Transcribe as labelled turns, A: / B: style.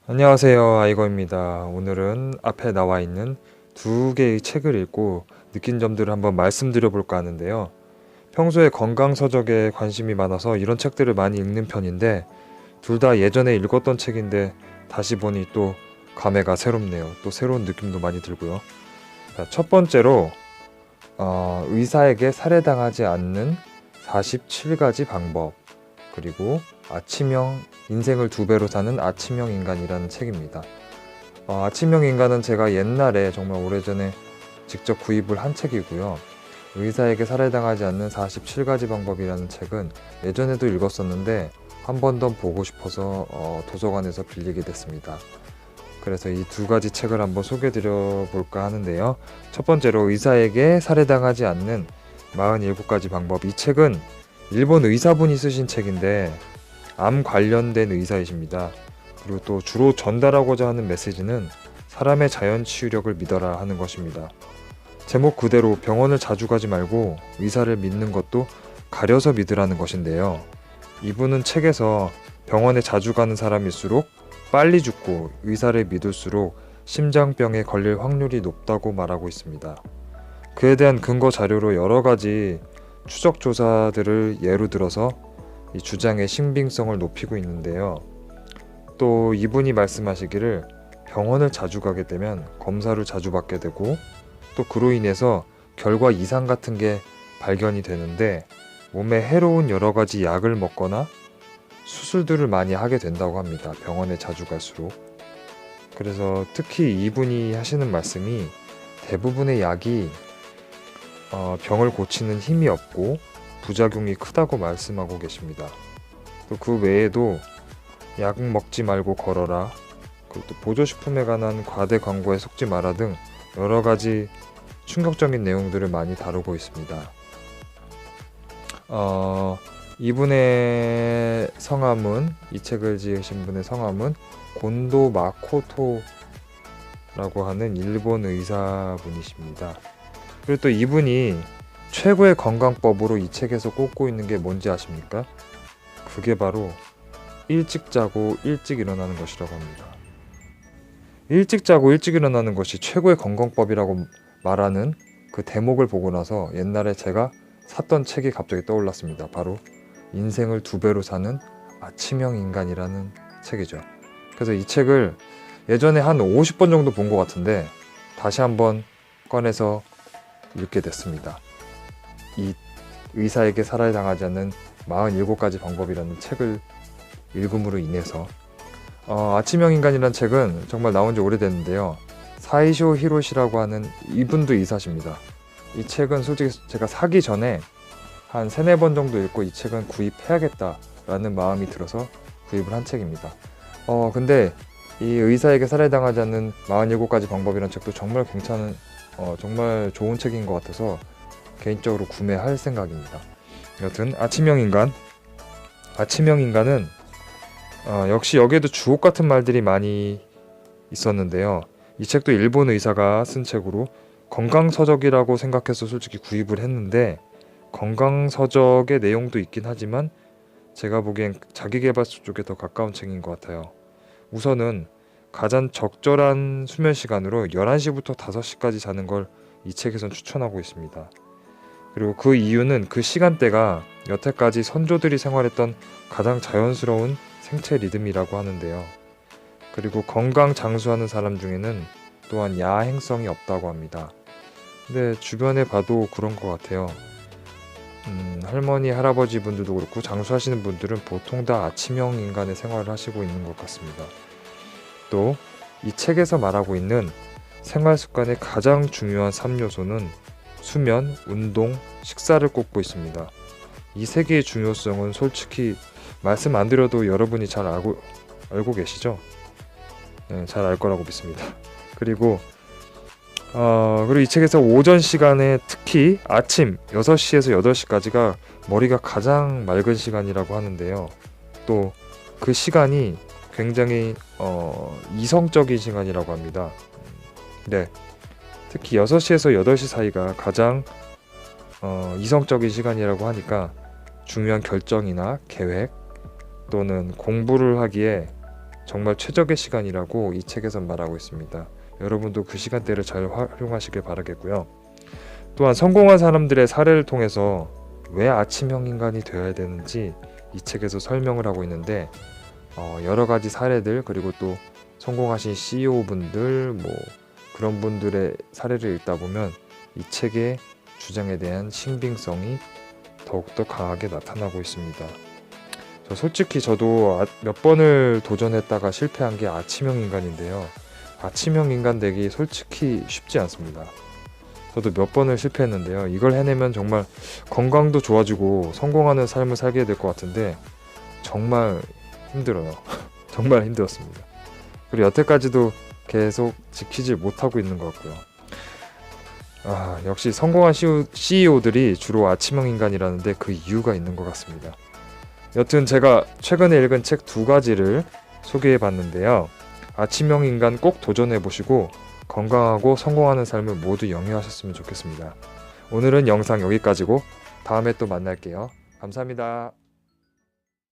A: 안녕하세요, 아이거입니다. 오늘은 앞에 나와 있는 두 개의 책을 읽고 느낀 점들을 한번 말씀드려 볼까 하는데요. 평소에 건강 서적에 관심이 많아서 이런 책들을 많이 읽는 편인데, 둘 다 예전에 읽었던 책인데 다시 보니 또 감회가 새롭네요. 또 새로운 느낌도 많이 들고요. 자, 첫 번째로 의사에게 살해당하지 않는 47가지 방법, 그리고 아침형 인생을 두 배로 사는 아침형 인간이라는 책입니다. 아침형 인간은 제가 옛날에 정말 오래전에 직접 구입을 한 책이고요. 의사에게 살해당하지 않는 47가지 방법이라는 책은 예전에도 읽었었는데 한 번 더 보고 싶어서 도서관에서 빌리게 됐습니다. 그래서 이 두 가지 책을 한번 소개드려 볼까 하는데요. 첫 번째로 의사에게 살해당하지 않는 47가지 방법. 이 책은 일본 의사분이 쓰신 책인데 암 관련된 의사이십니다. 그리고 또 주로 전달하고자 하는 메시지는 사람의 자연 치유력을 믿어라 하는 것입니다. 제목 그대로 병원을 자주 가지 말고 의사를 믿는 것도 가려서 믿으라는 것인데요. 이분은 책에서 병원에 자주 가는 사람일수록 빨리 죽고 의사를 믿을수록 심장병에 걸릴 확률이 높다고 말하고 있습니다. 그에 대한 근거 자료로 여러 가지 추적 조사들을 예로 들어서 이 주장의 신빙성을 높이고 있는데요. 또 이분이 말씀하시기를 병원을 자주 가게 되면 검사를 자주 받게 되고 또 그로 인해서 결과 이상 같은 게 발견이 되는데 몸에 해로운 여러 가지 약을 먹거나 수술들을 많이 하게 된다고 합니다. 병원에 자주 갈수록. 그래서 특히 이분이 하시는 말씀이 대부분의 약이 병을 고치는 힘이 없고 부작용이 크다고 말씀하고 계십니다. 또 그 외에도 약 먹지 말고 걸어라, 그리고 또 보조식품에 관한 과대 광고에 속지 마라 등 여러 가지 충격적인 내용들을 많이 다루고 있습니다. 이분의 성함은, 이 책을 지으신 분의 성함은 곤도 마코토라고 하는 일본 의사분이십니다. 그리고 또 이분이 최고의 건강법으로 이 책에서 꼽고 있는 게 뭔지 아십니까? 그게 바로 일찍 자고 일찍 일어나는 것이라고 합니다. 일찍 자고 일찍 일어나는 것이 최고의 건강법이라고 말하는 그 대목을 보고 나서 옛날에 제가 샀던 책이 갑자기 떠올랐습니다. 바로 인생을 두 배로 사는 아침형 인간이라는 책이죠. 그래서 이 책을 예전에 한 50번 정도 본 것 같은데 다시 한번 꺼내서 읽게 됐습니다. 이 의사에게 살해당하지 않는 47가지 방법이라는 책을 읽음으로 인해서 아침형 인간이라는 책은 정말 나온 지 오래됐는데요. 사이쇼 히로시라고 하는 이분도 의사십니다. 이 책은 솔직히 제가 사기 전에 한 3-4번 정도 읽고 이 책은 구입해야겠다라는 마음이 들어서 구입을 한 책입니다. 근데 이 의사에게 살해당하지 않는 47가지 방법이라는 책도 정말 괜찮은 정말 좋은 책인 것 같아서 개인적으로 구매할 생각입니다. 여튼 아침형 인간은 역시 여기에도 주옥 같은 말들이 많이 있었는데요. 이 책도 일본 의사가 쓴 책으로 건강서적이라고 생각해서 솔직히 구입을 했는데 건강서적의 내용도 있긴 하지만 제가 보기엔 자기계발서 쪽에 더 가까운 책인 것 같아요. 우선은 가장 적절한 수면 시간으로 11시부터 5시까지 자는 걸 이 책에선 추천하고 있습니다. 그리고 그 이유는 그 시간대가 여태까지 선조들이 생활했던 가장 자연스러운 생체 리듬이라고 하는데요. 그리고 건강 장수하는 사람 중에는 또한 야행성이 없다고 합니다. 근데 주변에 봐도 그런 것 같아요. 할머니, 할아버지 분들도 그렇고 장수하시는 분들은 보통 다 아침형 인간의 생활을 하시고 있는 것 같습니다. 또 이 책에서 말하고 있는 생활 습관의 가장 중요한 3요소는 수면, 운동, 식사를 꼽고 있습니다. 이 세 개의 중요성은 솔직히 말씀 안 드려도 여러분이 잘 알고 계시죠? 네, 잘 알 거라고 믿습니다. 그리고 이 책에서 오전 시간에 특히 아침 6시에서 8시까지가 머리가 가장 맑은 시간이라고 하는데요. 또 그 시간이 굉장히 이성적인 시간이라고 합니다. 네, 특히 6시에서 8시 사이가 가장 이성적인 시간이라고 하니까 중요한 결정이나 계획 또는 공부를 하기에 정말 최적의 시간이라고 이 책에선 말하고 있습니다. 여러분도 그 시간대를 잘 활용하시길 바라겠고요. 또한 성공한 사람들의 사례를 통해서 왜 아침형 인간이 되어야 되는지 이 책에서 설명을 하고 있는데 여러 가지 사례들, 그리고 또 성공하신 CEO 분들 그런 분들의 사례를 읽다 보면 이 책의 주장에 대한 신빙성이 더욱더 강하게 나타나고 있습니다. 솔직히 저도 몇 번을 도전했다가 실패한 게 아침형 인간인데요. 아침형 인간 되기 솔직히 쉽지 않습니다. 저도 몇 번을 실패했는데요. 이걸 해내면 정말 건강도 좋아지고 성공하는 삶을 살게 될 것 같은데 정말 힘들어요. 정말 힘들었습니다. 그리고 여태까지도 계속 지키지 못하고 있는 것 같고요. 역시 성공한 CEO들이 주로 아침형 인간이라는데 그 이유가 있는 것 같습니다. 여튼 제가 최근에 읽은 책 2가지를 소개해 봤는데요. 아침형 인간 꼭 도전해 보시고 건강하고 성공하는 삶을 모두 영위하셨으면 좋겠습니다. 오늘은 영상 여기까지고 다음에 또 만날게요. 감사합니다.